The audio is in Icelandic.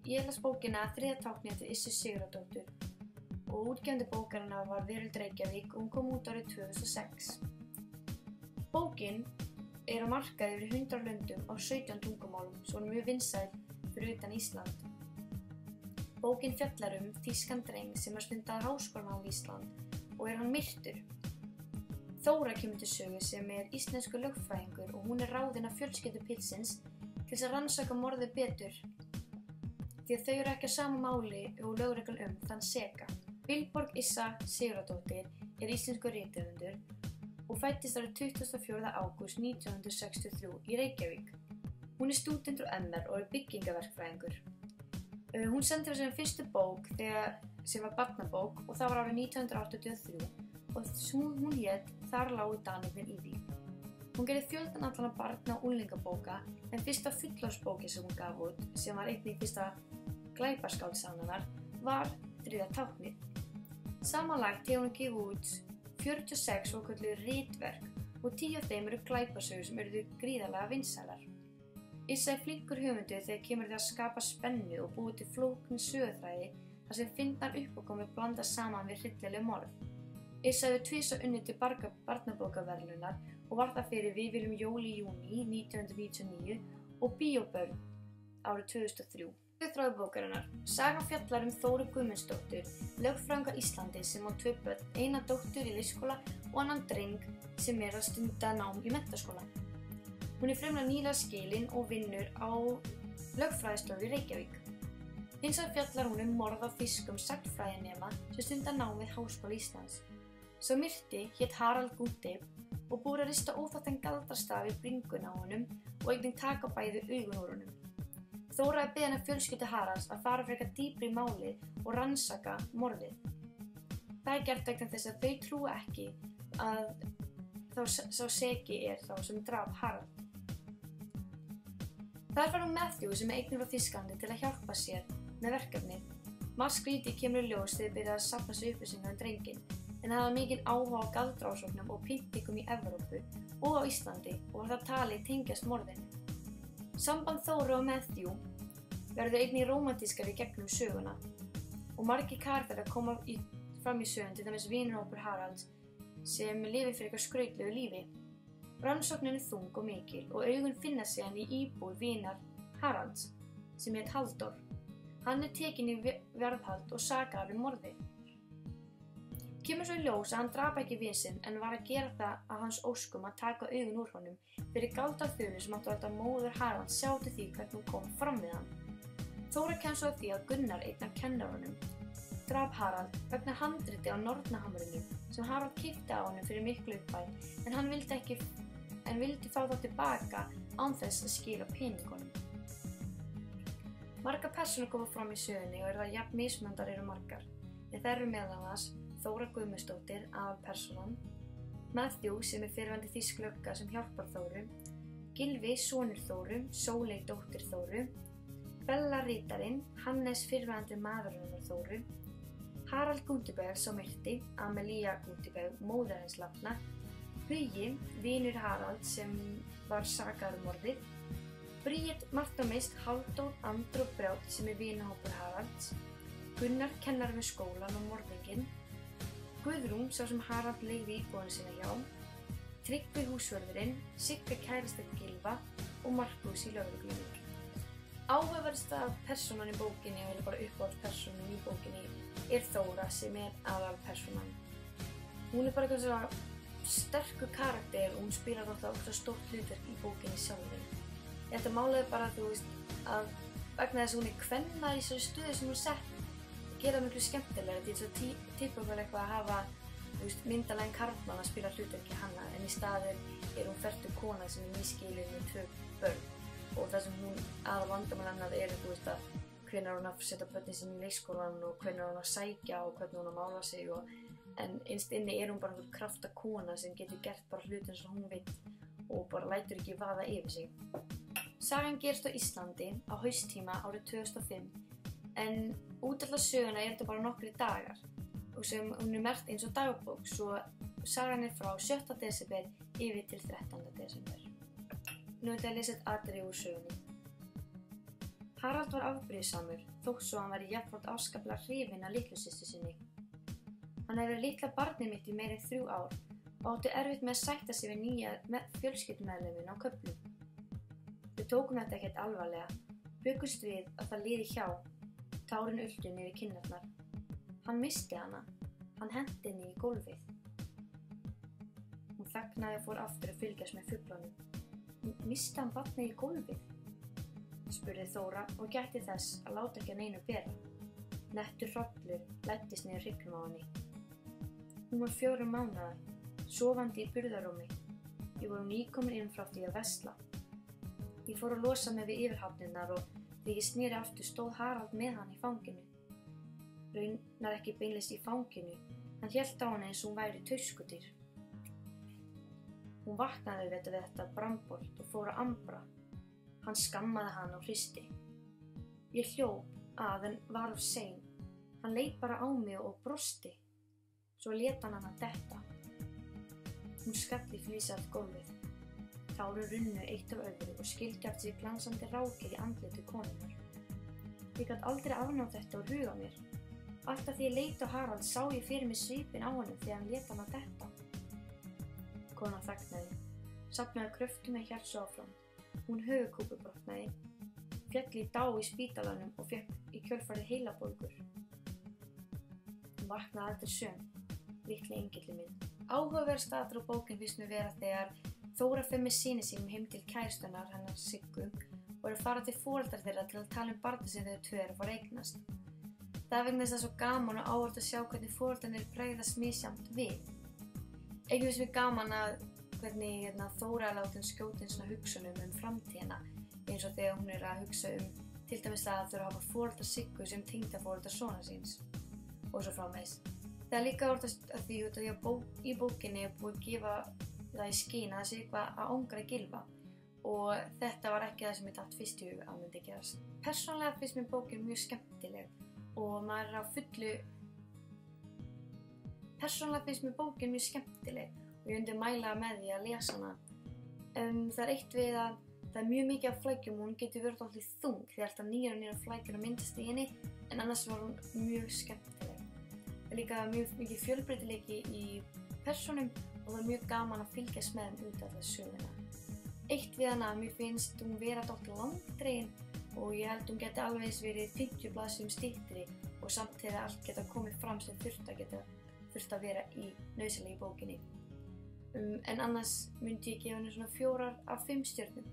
Ég las bókina Þriðja táknið eftir Issu Sigurðardóttur og útgefandi bókarinnar var Veröld Reykjavík og hún kom út árið 2006. Bókin á markaði yfir 100 löndum á 17 tungumálum, svo hún er mjög vinsæl fyrir utan Ísland. Bókin fjallar þýskan dreng sem stundar háskólanám á Ísland og hann myrtur. Þóra kemur til sögu sem íslenskur lögfræðingur og hún ráðin af fjölskyldu piltsins til að rannsaka morðið betur, því að þau eru ekki á sama máli og lögreglan þann seka. Vilborg Issa Sigurðardóttir íslenskur rithöfundur og fæddist árið 24. ágúst 1963 í Reykjavík. Hún stúdent úr MR og byggingaverkfræðingur. Hún sendi frá sér fyrstu bók sem var barnabók og það var árið 1983 og hún hét Þar lágu Danirnir í því. Hún gerði fjöldan allan af barna- og unglingabóka en fyrsta fullorðsbókin sem hún gaf út, sem var einnig fyrsta glæpaskáldsagnirnar, var Þriðja táknið. Samanlagt hefur hún gefið út 46 svokölluð ritverk og 10 af þeim eru glæpasögur sem urðu gríðarlega vinsælar. Issa flinkur höfundur þegar kemur að skapa spennu og búið til flókna söguþræði þar sem fyndnar uppákomur blandast saman við hryllileg morð. Issa hefur tvisvar unnið til barnabókaverðlaunar og var það fyrir Við viljum jól í júní 1999 og Bíóbörn árið 2003. Söguþráður bókarinnar. Sagan fjallar Þóru Guðmundsdóttur, lögfræðing á Íslandi sem á 2 börn, eina dóttur í leikskóla og annan dreng sem að stunda nám í menntaskóla. Hún frumlega nýlega skilin og vinnur á lögfræðistofu í Reykjavík. Hins vegar fjallar hún morð á þýskum sagnfræðinema sem stunda nám við Háskóla Íslands. Sá myrti hét Harald Gunther og búið að rista óþekktan galdrastaf í bringuna á honum og einnig taka bæði augun úr honum. Þóra beðin af fjölskyldu Haralds að fara frekar dýpra í málið og rannsaka morðið. Það gert vegna þess að þau trúa ekki að sá seki þá sem drap Harald. Þar fær hún Matthew sem einnig frá Þýskalandi til að hjálpa sér með verkefnið. Margt skrítið kemur í ljós þegar byrjað að safna sér upplýsingar drenginn, en hafa mikinn áhuga á galdrarannsóknum og pyntingum í Evrópu og á Íslandi og var það talið tengjast morðinu. Samband Þóru og Matthew verður einnig rómantískari gegnum söguna og margir karakterar koma fram í sögun, til dæmis vinahópur Haralds sem lifir fyrir eitthvað skrautlegu lífi. Rannsóknin þung og mikil og augun finna sig hann í íbúð vinar Haralds sem hét Halldór. Hann tekinn í verðhald og sakaður morðið. Kemur svo í ljós að hann drap ekki vin sinn en var að gera það að hans óskum að taka augun úr honum fyrir galdraþulu sem átti að láta móður Haralds sjá til því hvernig hún kom fram við hann. Þóra kemst svo að því að Gunnar, einn af kennarunum, drap Harald vegna handriti á Nornahamrinum sem Harald keypti á honum fyrir miklu upphæð en hann vildi fá það tilbaka án þess að skila peningunum. Margar persónur koma fram í sögunni og það jafn mismunandi eru margar, en þær eru meðal annars Þóra Guðmundsdóttir, aðalpersónan, Matthew sem fyrrverandi þýsk lögga sem hjálpar Þóru, Gylfi, sonur Þóru, Sóley, dóttir Þóru, Bella ritarinn, Hannes fyrrverandi maðurinn hennar Þóru, Harald Gunther sá myrti, Amelia Gunther, móðir hans látna, Hugi, vinur Harald sem var sakaður morðið, Bríet Marta Mist, Halldór, Andri og Brjál sem vinahópur Haralds, Gunnar, kennar við skólan og morðinginn, Guðrún, sá sem Harald leigði íbúðina sína hjá, Tryggvi húsvörðurinn, Sigga kærasta Gylfa og Markús í lögreglunni. Áhugaverðasta persónan í bókinni, og bara uppáhaldspersónan í bókinni, Þóra sem aðalpersónan. Hún bara eitthvað svona sterkur karakter og hún spilar náttúrulega stórt hlutverk í bókinni sjálfri. Þetta málaði bara, að vegna þess að hún kvenna í þessari stöðu sem hún sett, gera miklu skemmtilega, því að typufélag eitthvað að hafa myndarlegin karlmann að spila hlutverki hana, en í staðinn hún fertug kona sem nýskilin með 2 börn og það sem hún vandamál hennar að hvenær hún að setja börnin sín í leikskólann og hvenær hún að sækja og hvernig hún að mála sig en innst inni hún bara einhver krafta kona sem getur gert bara hlutin sem hún vill og bara lætur ekki vaða yfir sig. Sagan gerist á Íslandi á hausttíma árið 2005 en út allar söguna þetta bara nokkrir dagar og sem hún merkt eins og dagbók, svo sagan frá 7. desember yfir til 13. desember. Nú ætla ég að lesa eitt atriði úr sögunni. Harald var afbrýðisamur, þótt svo hann væri jafnframt afskaplega hrifinn af litlu systur sinni. Hann hefði verið litla barnið mitt í meira en 3 ár og átti erfitt með að sætta sig við nýja fjölskyldumeðliminn á köflum. Við tókum þetta ekkert alvarlega, bjuggumst við að það liði hjá, tárin ultu niður kinnarnar. Hann missti hana, hann henti henni í gólfið. Hún þagnaði og fór aftur að fylgjast með fuglanum. Missti hann barnið í gólfið? Spurði Þóra og gætti þess að láta ekki að neinu bera. Nettur hrollur læddist niður hryggnum á henni. Hún var 4 mánaða, sofandi í burðarrúmi. Ég var nýkomin inn frá því að versla. Ég fór að losa mig við yfirhafnirnar og þegar ég sneri aftur stóð Harald með hann í fanginu. Raunar ekki beinlínis í fanginu, hann hélt á henni eins og hún væri tuskudýr. Hún vaknaði við þetta brambolt og fór að ambra. Hann skammaði hann og hristi. Ég hljóp að en var of sein. Hann leit bara á mig og brosti. Svo lét hann hana detta. Hún skalli flísað af gólfið. Tárin runnu eitt af öðru og skildi eftir sig glansandi rákir í andlitu konunnar. Ég gat aldrei afnáð þetta úr huga mér. Alltaf því ég leit á Harald sá ég fyrir mig svipinn á honum þegar hann lét hana detta. Konan þagnaði, safnaði kröftum með hjarts áfram. Hún höfuðkúpubrotnaði, féll í dá í spítalanum og fékk í kjölfarið heilabólgur. Hún vaknaði aldrei söm, litli engillinn minn. Áhugaverð staður á bókin finnst mér vera þegar Þóra fer með syni sínum heim til kærustunnar hennar Siggu og er að fara til foreldra þeirra til að tala barnið sem þau 2 eru að fara að eignast. Það er vegna þess að svo gaman og áhugavert að sjá hvernig foreldrarnir bregðast misjafnt við. Einnig finnst mér gaman að hvernig Þóra er látin skjóta svona hugsunum framtíðina eins og þegar hún er að hugsa til dæmis það að þau hafa foreldra Siggu sem tengdaforeldra sonar síns og svo framvegis. Það er líka orðast að því að í bókinni er búið að gefa það í skyn að það sé eitthvað að angra Gylfa og þetta var ekki það sem ég datt fyrst í hug að myndi gerast. Persónulega finnst mér bókin mjög skemmtileg og maður er á fullu. Persónulega finnst mér bókin mjög skemmtileg og ég myndi mæla með því að lesa hana. Það er eitt við að það er mjög mikið af flækjum og hún getur verið dálítið þung því alltaf nýjar flækjur að myndast í henni en annars var hún mjög skemmtileg. Það er líka mjög mikið fjölbreytileiki í persónum og það er mjög gaman að fylgjast með þeim út af þessu söguna. Eitt við hana að mér finnst hún vera dálítið langdregin og ég held hún geti alveg eins verið 50 blaðsíðum styttri og samt þegar allt geta komið fram sem þurft að vera í nauðsynlega í bókinni. En annars myndi ég gefa henni svona 4 af 5 stjörnum.